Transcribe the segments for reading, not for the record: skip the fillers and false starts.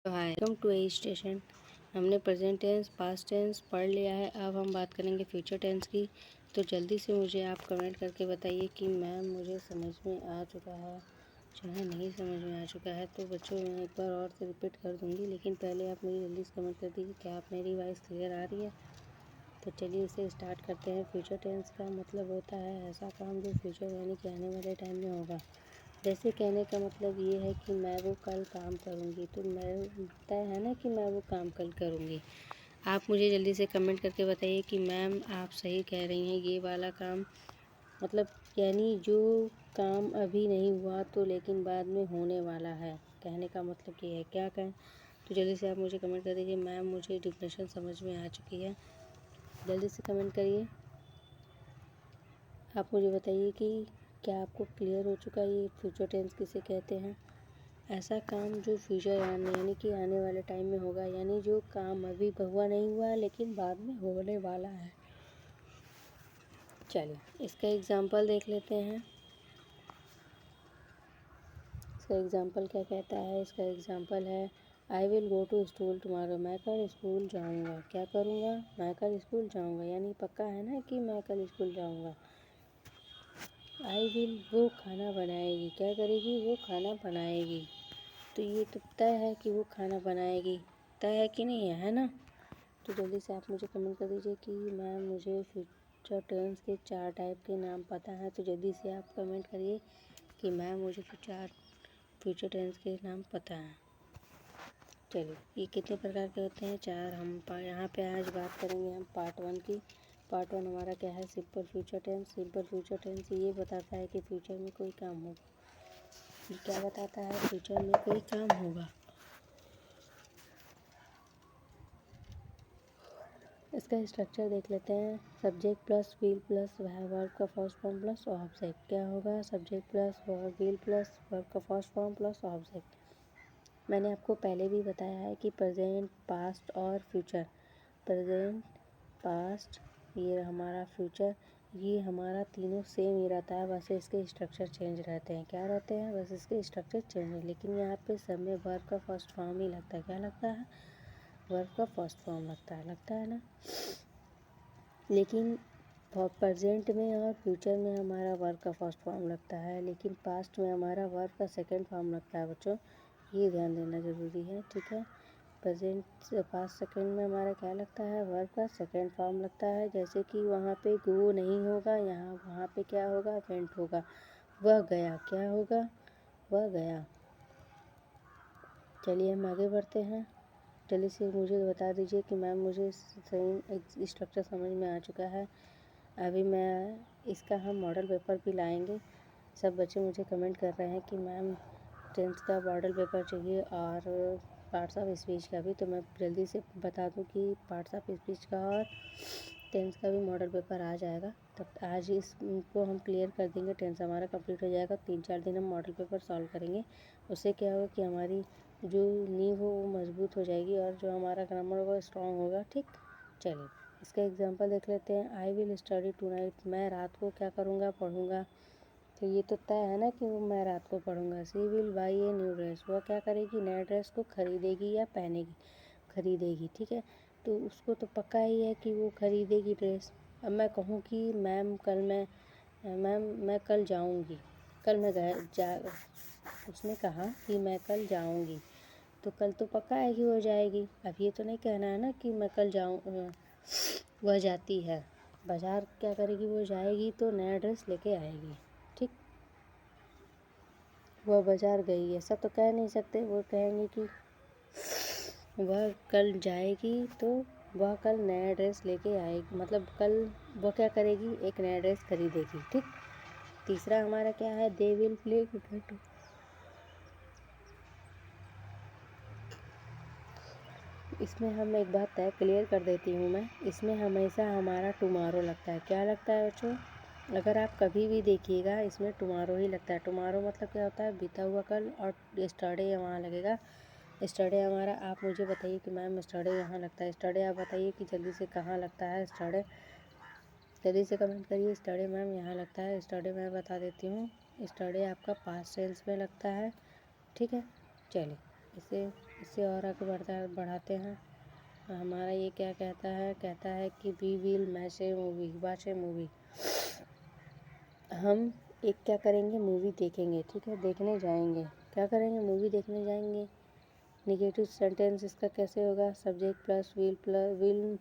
Hi, welcome to a station. हमने present tense, past tense पढ़ लिया है। अब हम बात करेंगे फ्यूचर टेंस की। तो जल्दी से मुझे आप कमेंट करके बताइए कि मैम मुझे समझ में आ चुका है, चाहे नहीं समझ में आ चुका है। तो बच्चों मैं एक बार और से रिपीट कर दूँगी, लेकिन पहले आप मुझे जल्दी से कमेंट कर दीजिए क्या आप मेरी वॉइस क्लियर आ रही है। तो चलिए इसे स्टार्ट करते हैं। फ्यूचर टेंस का मतलब होता है ऐसा काम जो फ्यूचर यानी कि आने वाले टाइम में होगा। जैसे कहने का मतलब ये है कि मैं वो कल काम करूँगी, तो मैं तय है ना कि मैं वो काम कल करूँगी। आप मुझे जल्दी से कमेंट करके बताइए कि मैम आप सही कह रही हैं, ये वाला काम मतलब यानी जो काम अभी नहीं हुआ तो लेकिन बाद में होने वाला है। कहने का मतलब ये है, क्या कहें। तो जल्दी से आप मुझे कमेंट कर दीजिए मैम मुझे डिफिनेशन समझ में आ चुकी है। जल्दी से कमेंट करिए। आप मुझे बताइए कि क्या आपको क्लियर हो चुका है ये फ्यूचर टेंस किसे कहते हैं। ऐसा काम जो फ्यूचर यानी कि आने वाले टाइम में होगा, यानी जो काम अभी हुआ नहीं हुआ है लेकिन बाद में होने वाला है। चलिए इसका एग्जांपल देख लेते हैं। इसका एग्जांपल क्या कहता है। इसका एग्जांपल है I will go to school tomorrow. मैं कल स्कूल जाऊंगा। क्या करूंगा? मैं कल स्कूल जाऊंगा, यानी पक्का है ना कि मैं कल स्कूल जाऊंगा। आई विल वो खाना बनाएगी। क्या करेगी? वो खाना बनाएगी। तो ये तो तय है कि वो खाना बनाएगी। तय है कि नहीं है ना। तो जल्दी से आप मुझे कमेंट कर दीजिए कि मैम मुझे फ्यूचर टेंस के 4 टाइप के नाम पता है। तो जल्दी से आप कमेंट करिए कि मैम मुझे फ्यूचर टेंस के नाम पता है। चलिए ये कितने प्रकार के होते हैं? 4। हम यहाँ पे आज बात करेंगे हम पार्ट 1 की। पार्ट 1 हमारा क्या है? Simple future tense. Simple future tense ये बताता है कि फ्यूचर में कोई काम होगा। ये क्या बताता है? फ्यूचर में कोई काम होगा। इसका स्ट्रक्चर देख लेते हैं। Subject plus will plus verb का फर्स्ट फॉर्म प्लस ऑब्जेक्ट। क्या होगा? Subject plus will plus verb का फर्स्ट फॉर्म प्लस ऑब्जेक्ट। मैंने आपको पहले भी बताया है कि प्रेजेंट, पास्ट और फ्यूचर। प्रेजेंट, पास्ट, ये हमारा फ्यूचर, ये हमारा तीनों सेम ही रहता है, बस इसके स्ट्रक्चर चेंज रहते हैं। क्या रहते हैं? बस इसके स्ट्रक्चर चेंज है। लेकिन यहाँ पे सब में वर्ब का फर्स्ट फॉर्म ही लगता है। क्या लगता है? वर्ब का फर्स्ट फॉर्म लगता है ना। लेकिन प्रेजेंट में और फ्यूचर में हमारा वर्ब का फर्स्ट फॉर्म लगता है, लेकिन पास्ट में हमारा वर्ब का सेकंड फॉर्म लगता है। बच्चों ये ध्यान देना ज़रूरी है, ठीक है। प्रेजेंट पास्ट सेकंड में हमारा क्या लगता है? वर्ब का सेकंड फॉर्म लगता है। जैसे कि वहाँ पे गो नहीं होगा, यहाँ वहाँ पे क्या होगा? वेंट होगा। वह गया। क्या होगा? वह गया। चलिए हम आगे बढ़ते हैं। जल्दी से मुझे बता दीजिए कि मैम मुझे सही स्ट्रक्चर समझ में आ चुका है। अभी मैं इसका हम मॉडल पेपर भी लाएंगे। सब बच्चे मुझे कमेंट कर रहे हैं कि मैम टेंथ का मॉडल पेपर चाहिए और पार्ट्स ऑफ स्पीच का भी। तो मैं जल्दी से बता दूं कि पार्ट्स ऑफ स्पीच का और टेंथ का भी मॉडल पेपर आ जाएगा। तब आज इसको हम क्लियर कर देंगे। टेंथ हमारा कंप्लीट हो जाएगा। 3-4 दिन हम मॉडल पेपर सॉल्व करेंगे। उससे क्या होगा कि हमारी जो नींव हो वो मजबूत हो जाएगी और जो हमारा ग्रामर होगा स्ट्रॉन्ग होगा, ठीक। चलिए इसका एग्जांपल देख लेते हैं। I will study tonight. मैं रात को क्या करूँगा? पढ़ूँगा। तो ये तो तय है ना कि वो मैं रात को पढ़ूँगा। She will buy a new dress. वह क्या करेगी? नए ड्रेस को खरीदेगी या पहनेगी? खरीदेगी, ठीक है। तो उसको तो पक्का ही है कि वो खरीदेगी ड्रेस। अब मैं कहूँ कि मैम मैं कल जाऊँगी। कल मैं उसने कहा कि मैं कल जाऊँगी, तो कल तो पक्का है कि वो जाएगी। अब ये तो नहीं कहना है ना कि मैं कल वह जाती है। बाज़ार क्या करेगी? वो जाएगी तो नया ड्रेस लेके आएगी, ठीक। वह बाज़ार गई, ऐसा तो कह नहीं सकते। वो कहेंगे कि वह कल जाएगी तो वह कल नया ड्रेस लेके आएगी, मतलब कल वह क्या करेगी? एक नया ड्रेस खरीदेगी, ठीक। तीसरा हमारा क्या है? They will play cricket. इसमें हम एक बात तय क्लियर कर देती हूँ मैं, इसमें हमेशा हमारा टुमारो लगता है। क्या लगता है बच्चों? अगर आप कभी भी देखिएगा इसमें टुमारो ही लगता है। टुमारो मतलब क्या होता है? बीता हुआ कल। और स्टरडे वहाँ लगेगा। स्टरडे हमारा, आप मुझे बताइए कि मैम स्टरडे यहाँ लगता है। स्टरडे आप बताइए कि जल्दी से कहाँ लगता है स्टरडे। जल्दी से कमेंट करिए। स्टरडे मैम यहाँ लगता है। स्टरडे मैं बता देती हूँ। स्टरडे आपका पास्ट टेंस में लगता है, ठीक है। चलिए इसे इससे और आगे बढ़ाते हैं। हमारा ये क्या कहता है कि we will watch a movie. हम एक क्या करेंगे, मूवी देखेंगे, ठीक है, देखने जाएंगे। क्या करेंगे, मूवी देखने जाएंगे। निगेटिव सेंटेंस इसका कैसे होगा, subject plus will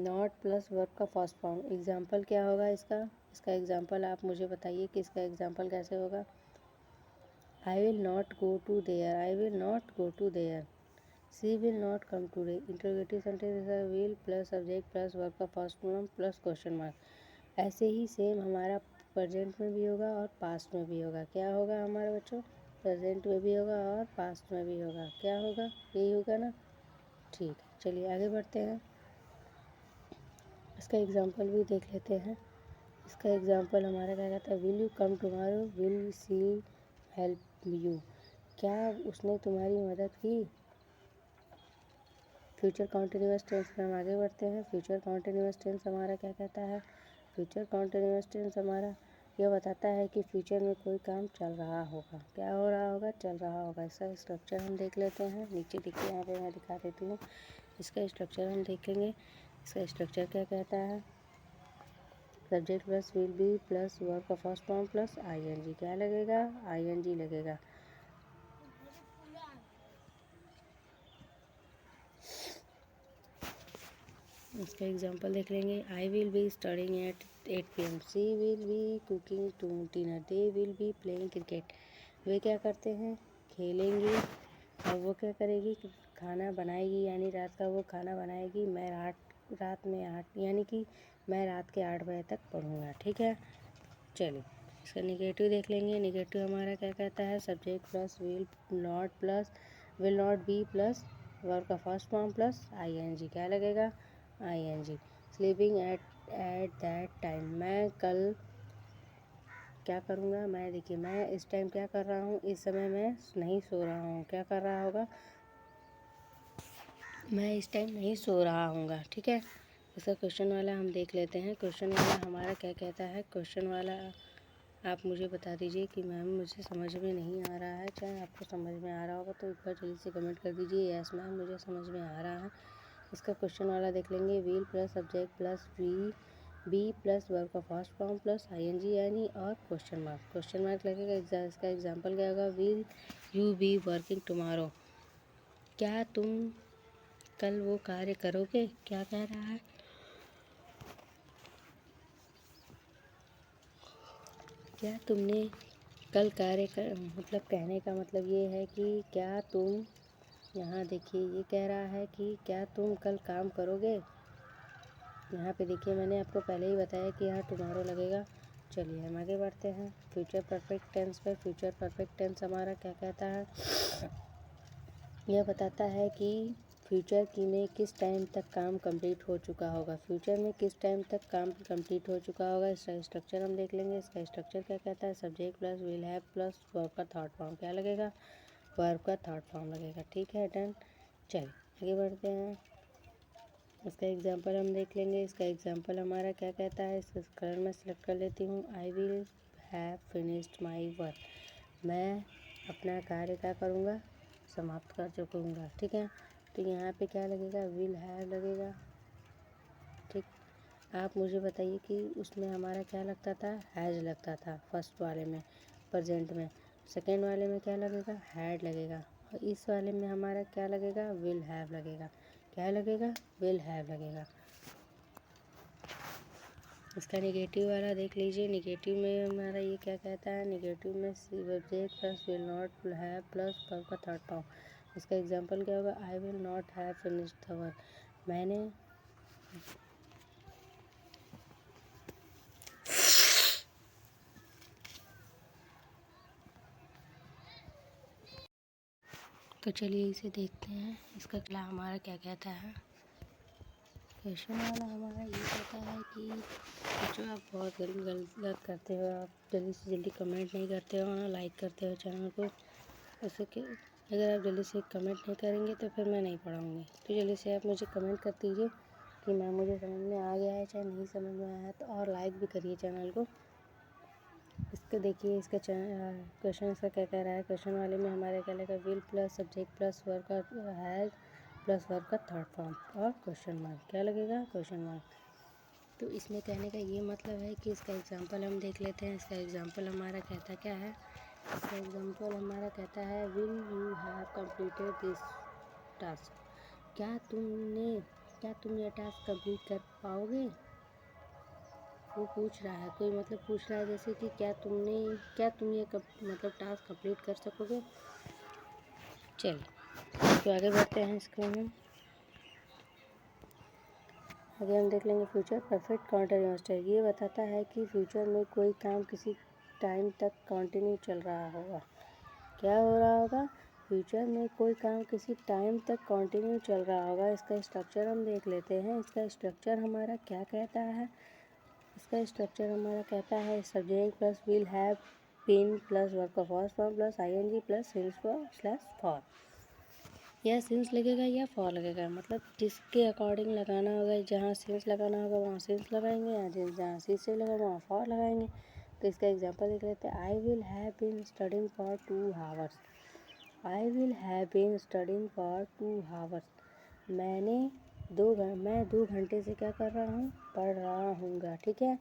not plus verb का फर्स्ट फॉर्म। एग्जाम्पल क्या होगा इसका एग्जाम्पल आप मुझे बताइए कि इसका एग्जाम्पल कैसे होगा। I will not go to there, she will not come today. Interrogative sentence will plus subject plus verb का first form plus question mark. ऐसे ही सेम हमारा प्रेजेंट में भी होगा और पास्ट में भी होगा। क्या होगा हमारे बच्चों, प्रेजेंट में भी होगा और पास्ट में भी होगा। क्या होगा, यही होगा ना। ठीक है, चलिए आगे बढ़ते हैं। इसका एग्जाम्पल भी देख लेते हैं। इसका एग्जाम्पल हमारा क्या कहता है, will you come tomorrow, will see help you. क्या उसने तुम्हारी मदद की। फ्यूचर कॉन्टिन्यूअस टेंस में हम आगे बढ़ते हैं। फ्यूचर कॉन्टिन्यूअस टेंस हमारा क्या कहता है, फ्यूचर कॉन्टिन्यूअस टेंस हमारा यह बताता है कि फ्यूचर में कोई काम चल रहा होगा। क्या हो रहा होगा, चल रहा होगा। इसका स्ट्रक्चर हम देख लेते हैं। नीचे देखिए, यहाँ पे मैं दिखा देती हूँ। इसका स्ट्रक्चर हम देखेंगे। इसका स्ट्रक्चर क्या कहता है, subject plus will be plus verb का फर्स्ट फॉर्म प्लस आईएनजी। क्या लगेगा, आईएनजी लगेगा। इसका एग्जांपल देख लेंगे। I will be studying at 8 PM, she will be cooking to dinner, they will be playing cricket. वे क्या करते हैं, खेलेंगे, और वो क्या करेगी, खाना बनाएगी, यानी रात का वो खाना बनाएगी। मैं रात में 8 यानी कि मैं रात के 8 बजे तक पढ़ूँगा। ठीक है, चलिए इसका निगेटिव देख लेंगे। निगेटिव हमारा क्या कहता है, subject plus will not be plus verb का फर्स्ट फॉर्म प्लस आईएनजी। क्या लगेगा, ING. Sleeping at that time, मैं कल क्या करूँगा, मैं इस टाइम क्या कर रहा हूँ, इस समय मैं नहीं सो रहा हूँ। क्या कर रहा होगा, मैं इस टाइम नहीं सो रहा हूँगा। ठीक है, इसका क्वेश्चन वाला हम देख लेते हैं। क्वेश्चन वाला हमारा क्या कहता है, क्वेश्चन वाला आप मुझे बता दीजिए कि मैम मुझे समझ में नहीं आ रहा है। चाहे आपको समझ में आ रहा होगा तो एक बार जल्दी से कमेंट कर दीजिए, यस मैम मुझे समझ में आ रहा है। इसका क्वेश्चन वाला देख लेंगे। Will plus subject plus be plus verb का फर्स्ट फॉर्म प्लस आईएनजी यानी और क्वेश्चन मार्क लगेगा। इसका एग्जांपल क्या होगा, will you be working tomorrow, क्या तुम कल वो कार्य करोगे। क्या कह रहा है, क्या तुमने कल कार्य कर, मतलब कहने का मतलब ये है कि क्या तुम, यहाँ देखिए ये कह रहा है कि क्या तुम कल काम करोगे। यहाँ पे देखिए मैंने आपको पहले ही बताया कि यहाँ टुमारो लगेगा। चलिए हम आगे बढ़ते हैं। फ्यूचर परफेक्ट टेंस पे, फ्यूचर परफेक्ट टेंस हमारा क्या कहता है, यह बताता है कि फ्यूचर की में किस टाइम तक काम कंप्लीट हो चुका होगा। फ्यूचर में किस टाइम तक काम कंप्लीट हो चुका होगा। इसका स्ट्रक्चर हम देख लेंगे। इसका स्ट्रक्चर क्या कहता है, subject plus will have plus verb का थर्ड फॉर्म। क्या लगेगा, वर्ब का थर्ड फॉर्म लगेगा। ठीक है, डन। चलिए आगे बढ़ते हैं। इसका एग्जांपल हम देख लेंगे। इसका एग्जांपल हमारा क्या कहता है, इसका कलर मैं सिलेक्ट कर लेती हूँ। आई will have finished my work, मैं अपना कार्य क्या करूँगा, समाप्त कर चुकूँगा। ठीक है, तो यहाँ पे क्या लगेगा, विल हैव लगेगा। ठीक, आप मुझे बताइए कि उसमें हमारा क्या लगता था, हैज़ लगता था फर्स्ट वाले में, प्रेजेंट में। सेकेंड वाले में क्या लगेगा, हैड लगेगा। और इस वाले में हमारा क्या लगेगा, विल हैव लगेगा। क्या लगेगा, विल हैव लगेगा। इसका निगेटिव वाला देख लीजिए। निगेटिव में हमारा ये क्या कहता है, निगेटिव में subject plus will not have plus verb का थर्ड फॉर्म। इसका एग्जांपल क्या होगा, I will not have finished the work, मैंने तो चलिए इसे देखते हैं। इसका अगला हमारा क्या कहता है, क्वेश्चन वाला हमारा ये कहता है कि बच्चों आप बहुत गलत करते हो, आप जल्दी से जल्दी कमेंट नहीं करते हो ना लाइक करते हो चैनल को। ऐसे कि अगर आप जल्दी से कमेंट नहीं करेंगे तो फिर मैं नहीं पढ़ाऊँगी। तो जल्दी से आप मुझे कमेंट कर दीजिए कि मैम मुझे समझ में आ गया है, चाहे नहीं समझ में आया है तो, और लाइक भी करिए चैनल को। इसको देखिए, इसका क्वेश्चन इसका क्या कह रहा है। क्वेश्चन वाले में हमारे क्या लगेगा, will plus subject plus verb का हैज़ प्लस वर्ब का थर्ड फॉर्म और क्वेश्चन मार्क, क्या लगेगा, क्वेश्चन मार्क। तो इसमें कहने का ये मतलब है कि इसका एग्जांपल हम देख लेते हैं। इसका एग्जांपल हमारा कहता क्या है, इसका एग्जांपल हमारा कहता है will you have completed this task, क्या तुम यह टास्क कंप्लीट कर पाओगे। वो पूछ रहा है, कोई मतलब पूछ रहा है जैसे कि क्या तुम ये मतलब टास्क कंप्लीट कर सकोगे। चलिए तो आगे बढ़ते हैं। इसको हम देख लेंगे। फ्यूचर परफेक्ट कंटिन्यूअस टेंस ये बताता है कि फ्यूचर में कोई काम किसी टाइम तक कंटिन्यू चल रहा होगा। क्या हो रहा होगा, फ्यूचर में कोई काम किसी टाइम तक कंटिन्यू चल रहा होगा। इसका स्ट्रक्चर हम देख लेते हैं। इसका स्ट्रक्चर हमारा क्या कहता है, इसका स्ट्रक्चर हमारा कहता है subject plus will have been plus verb का first form plus ING plus since slash for. या सिंस लगेगा या फॉर लगेगा, मतलब जिसके अकॉर्डिंग लगाना होगा। जहाँ सिंस लगाना होगा वहाँ सिंस लगाएंगे, या जहाँ सिंस से लगा वहाँ फॉर लगाएंगे। तो इसका एग्जांपल देख लेते हैं। I will have been studying for 2 hours. I will have been studying for 2 hours. मैं 2 घंटे से क्या कर रहा हूँ, पढ़ रहा हूँगा। ठीक है,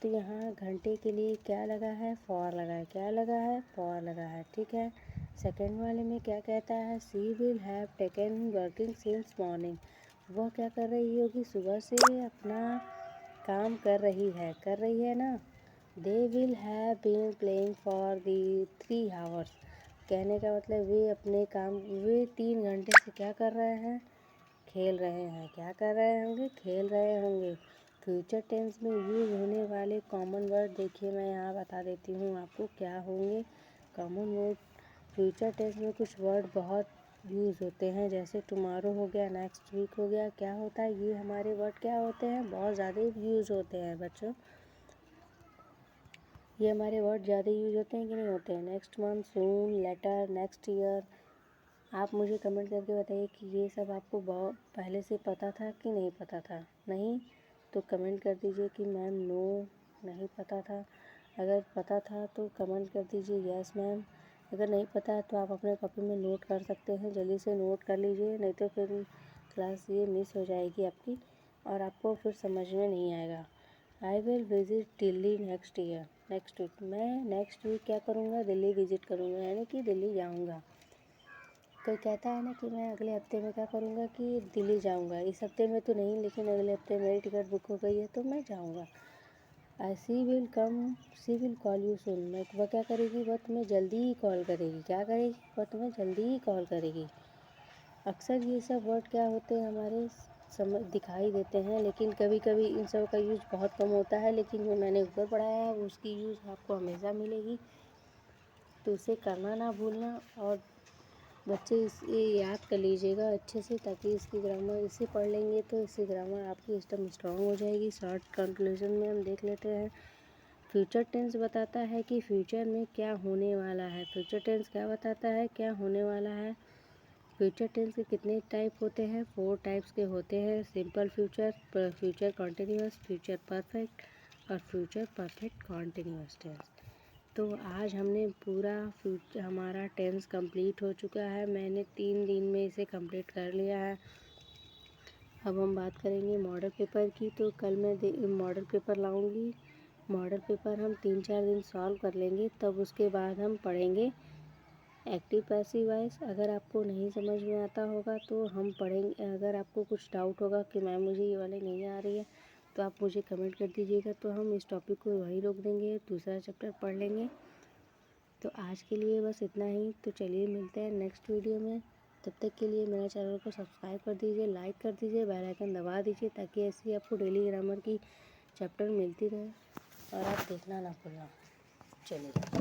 तो यहाँ घंटे के लिए क्या लगा है, फॉर लगा है। क्या लगा है, फॉर लगा है। ठीक है, सेकेंड वाले में क्या कहता है, she will have taken working since morning. वह क्या कर रही होगी, सुबह से अपना काम कर रही है ना। They will have been playing for the 3 hours. कहने का मतलब वे 3 घंटे से क्या कर रहे हैं, खेल रहे हैं। क्या कर रहे होंगे, खेल रहे होंगे। फ्यूचर टेंस में यूज़ होने वाले कॉमन वर्ड देखिए, मैं यहाँ बता देती हूँ आपको क्या होंगे कॉमन वर्ड। फ्यूचर टेंस में कुछ वर्ड बहुत यूज़ होते हैं, जैसे टुमारो हो गया, नेक्स्ट वीक हो गया। क्या होता है, ये हमारे वर्ड क्या होते हैं, बहुत ज़्यादा यूज़ होते हैं बच्चों। ये हमारे वर्ड ज़्यादा यूज़ होते हैं कि नहीं होते हैं। नेक्स्ट मंथ, सून, लेटर, नेक्स्ट ईयर। आप मुझे कमेंट करके बताइए कि ये सब आपको बहुत पहले से पता था कि नहीं पता था। नहीं तो कमेंट कर दीजिए कि मैम नो, नहीं पता था। अगर पता था तो कमेंट कर दीजिए यस मैम। अगर नहीं पता है तो आप अपने कॉपी में नोट कर सकते हैं, जल्दी से नोट कर लीजिए, नहीं तो फिर क्लास ये मिस हो जाएगी आपकी और आपको फिर समझ में नहीं आएगा। I will visit Delhi next week. मैं नेक्स्ट वीक क्या करूँगा, दिल्ली विज़िट करूँगा, यानी कि दिल्ली जाऊँगा। कोई कहता है ना कि मैं अगले हफ्ते में क्या करूँगा, कि दिल्ली जाऊँगा। इस हफ्ते में तो नहीं, लेकिन अगले हफ्ते मेरी टिकट बुक हो गई है तो मैं जाऊँगा। सी विल कॉल यू सून। वह क्या करेगी, वह तुम्हें जल्दी ही कॉल करेगी। क्या करेगी, वह तुम्हें जल्दी ही कॉल करेगी। अक्सर ये सब वर्ड क्या होते हैं, हमारे समझ दिखाई देते हैं, लेकिन कभी कभी इन सब का यूज़ बहुत कम होता है। लेकिन जो मैंने ऊपर पढ़ाया है उसकी यूज़ आपको हमेशा मिलेगी, तो उसे करना ना भूलना। और बच्चे इसे याद कर लीजिएगा अच्छे से, ताकि इसकी ग्रामर इसे पढ़ लेंगे तो इससे ग्रामर आपकी एकदम स्ट्रांग हो जाएगी। शॉर्ट कंक्लूजन में हम देख लेते हैं। फ्यूचर टेंस बताता है कि फ्यूचर में क्या होने वाला है। फ्यूचर टेंस क्या बताता है, क्या होने वाला है। फ्यूचर टेंस के कितने टाइप होते हैं, 4 टाइप्स के होते हैं। Simple future, future continuous, future perfect और फ्यूचर परफेक्ट कॉन्टिन्यूस टेंस। तो आज हमने पूरा हमारा टेंस कंप्लीट हो चुका है। मैंने 3 दिन में इसे कंप्लीट कर लिया है। अब हम बात करेंगे मॉडल पेपर की। तो कल मैं मॉडल पेपर लाऊंगी। मॉडल पेपर हम 3-4 दिन सॉल्व कर लेंगे, तब उसके बाद हम पढ़ेंगे एक्टिव पैसिव वॉइस। अगर आपको नहीं समझ में आता होगा तो हम पढ़ेंगे। अगर आपको कुछ डाउट होगा कि मैम मुझे ये वाली नहीं आ रही है, तो आप मुझे कमेंट कर दीजिएगा, तो हम इस टॉपिक को वहीं रोक देंगे, दूसरा चैप्टर पढ़ लेंगे। तो आज के लिए बस इतना ही। तो चलिए मिलते हैं नेक्स्ट वीडियो में। तब तक के लिए मेरे चैनल को सब्सक्राइब कर दीजिए, लाइक कर दीजिए, बेल आइकन दबा दीजिए, ताकि ऐसी आपको डेली ग्रामर की चैप्टर मिलती रहे और आप देखना ना भूलना। चलिए।